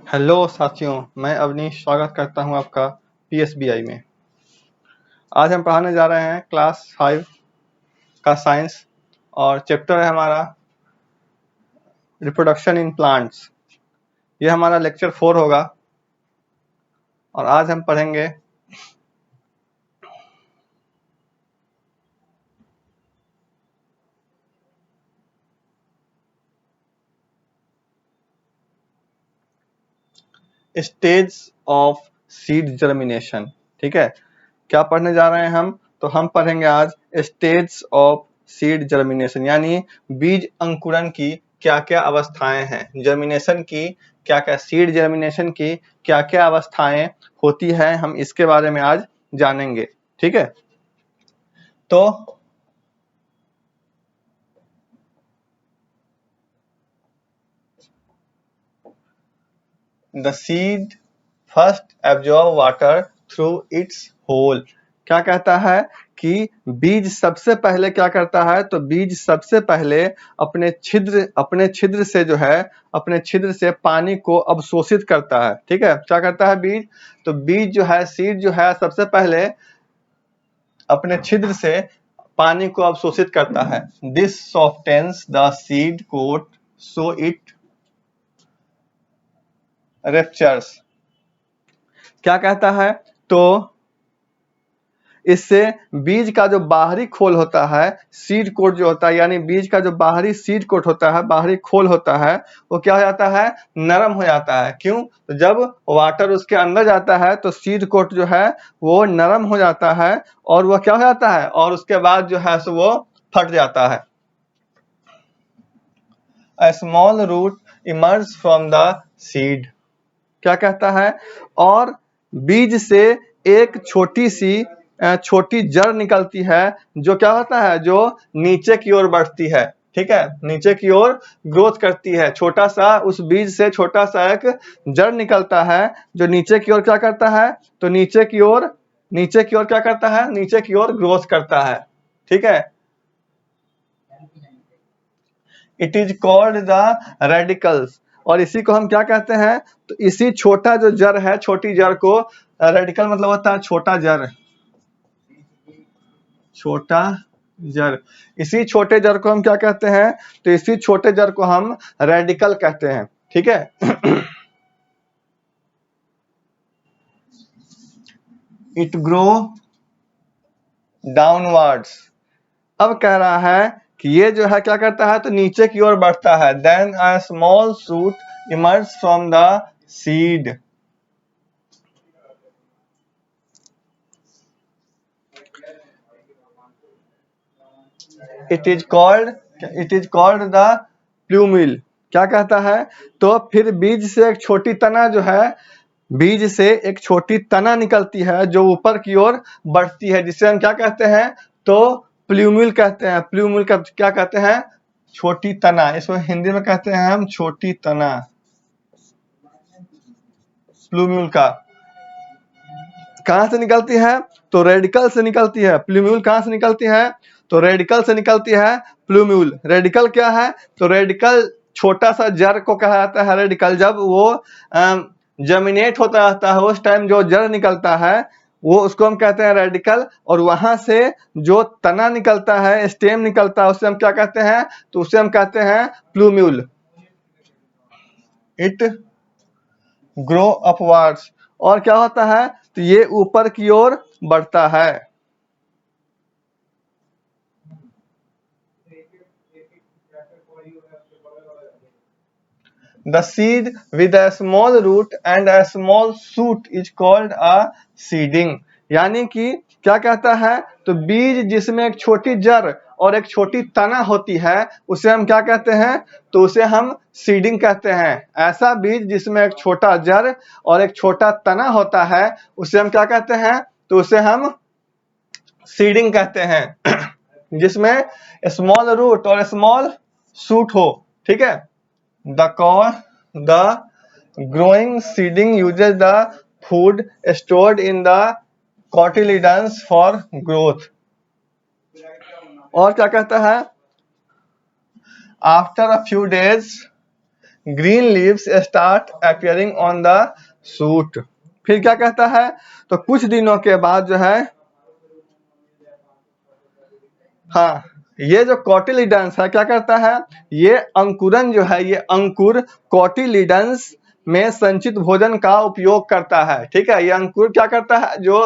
Hello साथियों, मैं अवनीश स्वागत करता हूं आपका पीएसबीआई में। आज हम पढ़ाने जा रहे हैं क्लास 5 का साइंस और चैप्टर है हमारा रिप्रोडक्शन इन प्लांट्स। ये हमारा लेक्चर 4 होगा और आज हम पढ़ेंगे स्टेज ऑफ सीड जर्मिनेशन। ठीक है, क्या पढ़ने जा रहे हैं हम? तो हम पढ़ेंगे आज स्टेज ऑफ सीड जर्मिनेशन, यानी बीज अंकुरण की क्या क्या अवस्थाएं हैं, जर्मिनेशन की क्या क्या, सीड जर्मिनेशन की क्या क्या अवस्थाएं होती हैं, हम इसके बारे में आज जानेंगे। ठीक है, तो the seed first absorb water through its hole. क्या कहता है कि बीज सबसे पहले क्या करता है? तो बीज सबसे पहले अपने छिद्र से जो है, अपने छिद्र से पानी को अवशोषित करता है। ठीक है, क्या करता है बीज? तो बीज जो है, सीड जो है, सबसे पहले अपने छिद्र से पानी को अवशोषित करता है। This softens the seed coat so it ruptures. क्या कहता है? तो इससे बीज का जो बाहरी खोल होता है, सीड कोट जो होता है, यानी बीज का जो बाहरी सीड कोट होता है, बाहरी खोल होता है, वो क्या हो जाता है? नरम हो जाता है। क्यों? तो जब वाटर उसके अंदर जाता है तो सीड कोट जो है वो नरम हो जाता है और वह क्या हो जाता है, और उसके बाद जो है सो वो फट जाता है। A small root emerges from the seed। क्या कहता है? और बीज से एक छोटी जड़ निकलती है, जो क्या होता है, जो नीचे की ओर बढ़ती है। ठीक है, नीचे की ओर ग्रोथ करती है। छोटा सा उस बीज से छोटा सा एक जड़ निकलता है, जो नीचे की ओर क्या करता है? तो नीचे की ओर क्या करता है? नीचे की ओर ग्रोथ करता है। ठीक है, it is called the radicals. और इसी को हम क्या कहते हैं? तो इसी छोटा जो जड़ है, छोटी जड़ को, रेडिकल मतलब होता है छोटा जड़, छोटा जड़। इसी छोटे जड़ को हम क्या कहते हैं? तो इसी छोटे जड़ को हम रेडिकल कहते हैं। ठीक है इट ग्रो डाउनवर्ड्स। अब कह रहा है कि ये जो है क्या करता है? तो नीचे की ओर बढ़ता है। Then a small shoot emerge from the seed. It is called the plumule. क्या कहता है? तो फिर बीज से एक छोटी तना जो है, बीज से एक छोटी तना निकलती है जो ऊपर की ओर बढ़ती है, जिसे हम क्या कहते हैं? तो प्लूमिल कहते हैं। प्लूमिल का क्या कहते हैं? छोटी तना। इसको हिंदी में कहते हैं हम छोटी तना, प्लूमिल का। कहां से निकलती है? तो रेडिकल से निकलती है। प्लूम्यूल कहां से निकलती है? तो रेडिकल से निकलती है प्लूम्यूल। रेडिकल क्या है? तो रेडिकल छोटा सा जड़ को कहा जाता है रेडिकल। जब वो जर्मिनेट होता रहता है उस टाइम जो जड़ निकलता है वो, उसको हम कहते हैं रेडिकल। और वहां से जो तना निकलता है, स्टेम निकलता है, उसे हम क्या कहते हैं? तो उसे हम कहते हैं प्लूम्यूल। It grow upwards. और क्या होता है? तो ये ऊपर की ओर बढ़ता है। The seed with a small root and a small shoot is called a seeding। यानी कि क्या कहता है? तो बीज जिसमें एक छोटी जड़ और एक छोटी तना होती है, उसे हम क्या कहते हैं? तो उसे हम सीडिंग कहते हैं। ऐसा बीज जिसमें एक छोटा जड़ और एक छोटा तना होता है, उसे हम क्या कहते हैं? तो उसे हम सीडिंग कहते हैं जिसमें स्मॉल रूट और स्मॉल शूट हो। ठीक है, the growing seedling uses the food stored in the cotyledons for growth। और क्या कहता है? After a few days green leaves start appearing on the shoot. फिर क्या कहता है, तो कुछ दिनों के बाद जो है, हाँ, ये जो कोटिलीडंस है क्या करता है, ये अंकुरन जो है, ये अंकुर कोटिलीडंस में संचित भोजन का उपयोग करता है। ठीक है, ये अंकुर क्या करता है, जो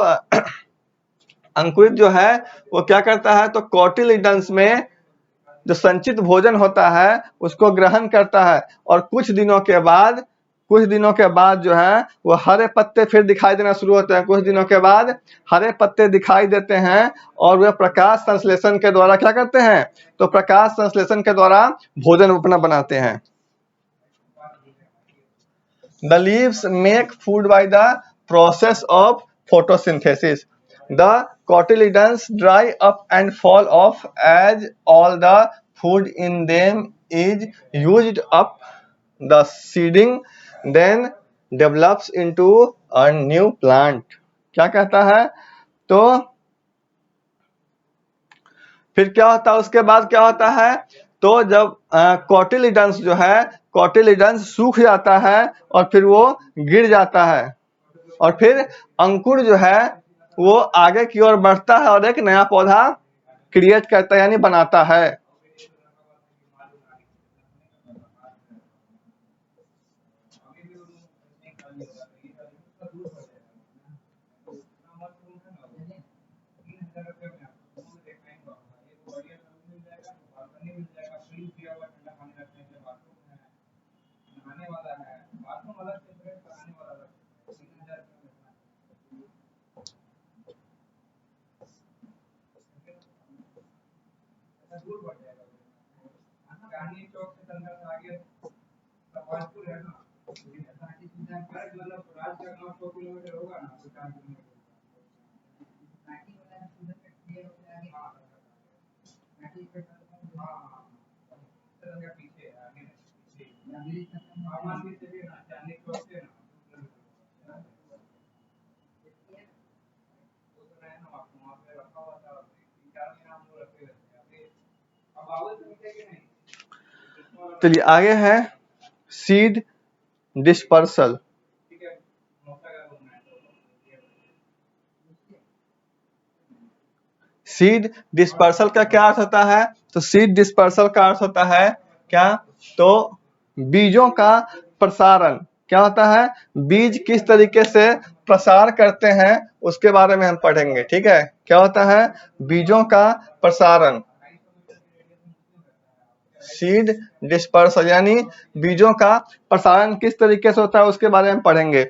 अंकुरित जो है वो क्या करता है, तो कोटिलीडंस में जो संचित भोजन होता है उसको ग्रहण करता है, और कुछ दिनों के बाद जो है वो हरे पत्ते फिर दिखाई देना शुरू होते हैं। कुछ दिनों के बाद हरे पत्ते दिखाई देते हैं, और वे प्रकाश संश्लेषण के द्वारा क्या करते हैं, तो प्रकाश संश्लेषण के द्वारा भोजन अपना बनाते हैं। The leaves make food by the process of photosynthesis. The cotyledons dry up and fall off as all the food in them is used up. The seeding then develops into a new plant. क्या कहता है, तो फिर क्या होता है, उसके बाद क्या होता है, तो जब कोटिलीडंस जो है, कोटिलीडंस सूख जाता है और फिर वो गिर जाता है, और फिर अंकुर जो है वो आगे की ओर बढ़ता है और एक नया पौधा क्रिएट करता है, यानी बनाता है। चलिए आगे है सीड डिस्पर्सल। सीड डिस्पर्सल का क्या अर्थ होता है, तो सीड डिस्पर्सल का अर्थ होता है क्या, तो बीजों का प्रसारण। क्या होता है, बीज किस तरीके से प्रसार करते हैं उसके बारे में हम पढ़ेंगे। ठीक है, क्या होता है, बीजों का प्रसारण, सीड डिस्पर्सल यानी बीजों का प्रसारण किस तरीके से होता है उसके बारे में पढ़ेंगे।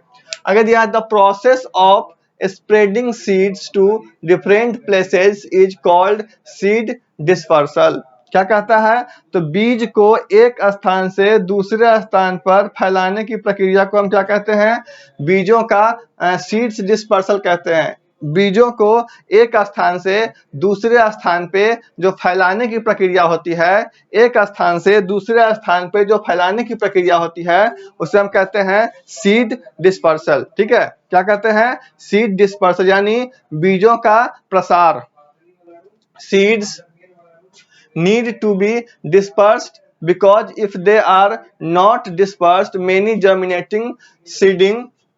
अगर दिया the process of spreading seeds to different places is called seed dispersal. क्या कहता है, तो बीज को एक स्थान से दूसरे स्थान पर फैलाने की प्रक्रिया को हम क्या कहते हैं, बीजों का सीड्स डिस्पर्सल कहते हैं। बीजों को एक स्थान से दूसरे स्थान पे जो फैलाने की प्रक्रिया होती है, एक स्थान से दूसरे स्थान पे जो फैलाने की प्रक्रिया होती है उसे हम कहते हैं सीड डिस्पर्सल। ठीक है, क्या कहते हैं, सीड डिस्पर्सल यानी बीजों का प्रसार। Seeds need to be dispersed because if they are not dispersed many germinating seeding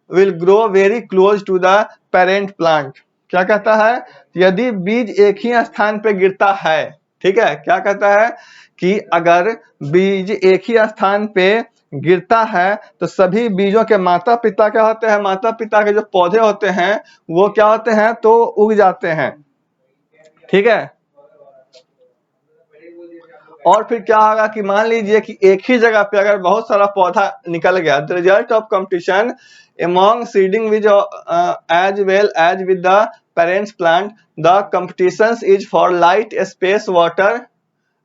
will grow very close to the parent plant। क्या कहता है, यदि बीज एक ही स्थान पे गिरता है, ठीक है, क्या कहता है कि अगर बीज एक ही स्थान पे गिरता है तो सभी बीजों के माता पिता क्या होते हैं, माता पिता के जो पौधे होते हैं वो क्या होते हैं, तो उग जाते हैं। ठीक है, और फिर क्या होगा कि मान लीजिए कि एक ही जगह पे अगर बहुत सारा पौधा निकल गया, the result of competition among seeding with as well as with the parents plant, the competitions is for light space water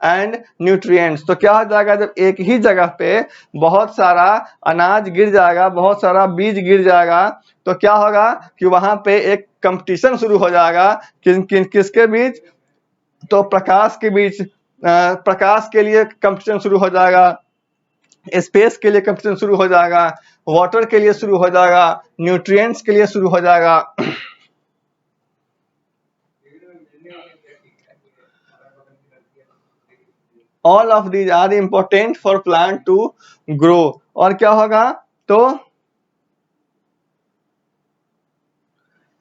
and nutrients। तो क्या हो जाएगा, जब एक ही जगह पे बहुत सारा अनाज गिर जाएगा, बहुत सारा बीज गिर जाएगा, तो क्या होगा कि वहां पे एक कंपटीशन शुरू हो जाएगा किसके बीच, तो प्रकाश के बीच, प्रकाश के लिए कंपटीशन शुरू हो जाएगा, स्पेस के लिए कंपटीशन शुरू हो जाएगा, वाटर के लिए शुरू हो जाएगा, न्यूट्रिएंट्स के लिए शुरू हो जाएगा। All of these are important for plant to grow. और क्या होगा, तो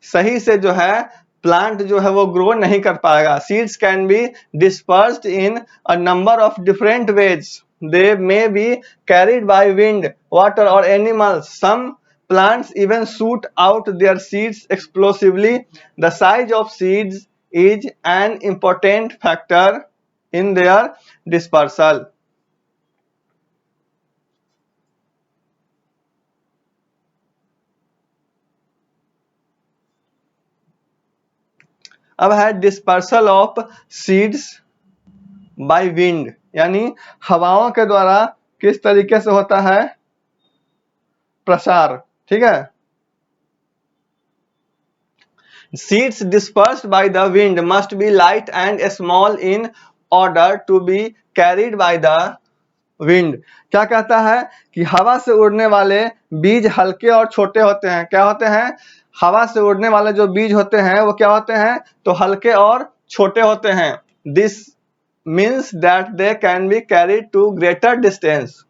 सही से जो है प्लांट जो है वो ग्रो नहीं कर पाएगा। Seeds can be dispersed in a number of different ways, they may be carried by wind, water और animals, some plants even shoot out their seeds explosively. The size of seeds is an important factor in their dispersal. अब है dispersal of seeds by wind, यानी हवाओं के द्वारा किस तरीके से होता है प्रसार। ठीक है, seeds dispersed by the wind must be light and small in order to be carried by the wind। क्या कहता है कि हवा से उड़ने वाले बीज हल्के और छोटे होते हैं। क्या होते हैं, हवा से उड़ने वाले जो बीज होते हैं वो क्या होते हैं, तो हल्के और छोटे होते हैं। This means that they can be carried to greater distance.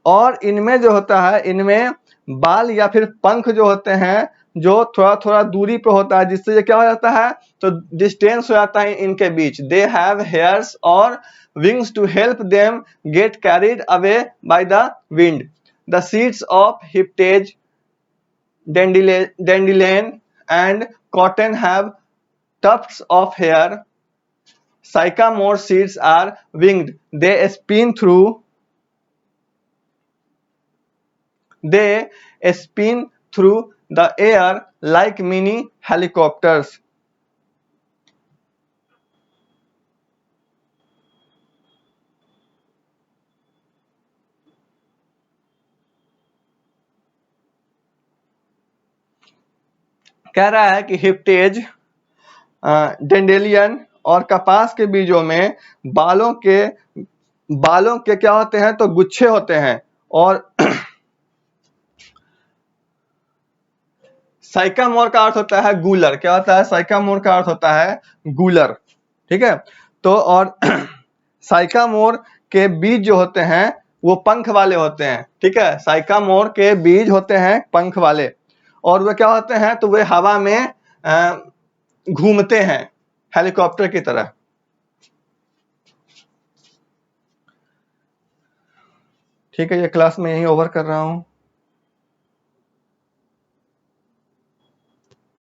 और इनमें जो होता है, इनमें बाल या फिर पंख जो होते हैं जो थोड़ा थोड़ा दूरी पे होता है, जिससे ये क्या हो जाता है, तो डिस्टेंस हो जाता है इनके बीच। दे हैव हेयर्स और wings to help them get carried away by the wind. The seeds of hiptage, dandelion and cotton have tufts of hair. Sycamore seeds are winged. They spin through the air like mini helicopters. कह रहा है कि हिप्टेज, dandelion और कपास के बीजों में बालों के क्या होते हैं, तो गुच्छे होते हैं। और साइकामोर का अर्थ होता है गूलर। क्या होता है, साइकामोर का अर्थ होता है गूलर। ठीक है, तो और साइकामोर के बीज जो होते हैं वो पंख वाले होते हैं। ठीक है, साइकामोर के बीज होते हैं पंख वाले, और वे क्या होते हैं, तो वे हवा में घूमते हैं हेलीकॉप्टर की तरह। ठीक है, ये क्लास में यहीं ओवर कर रहा हूं।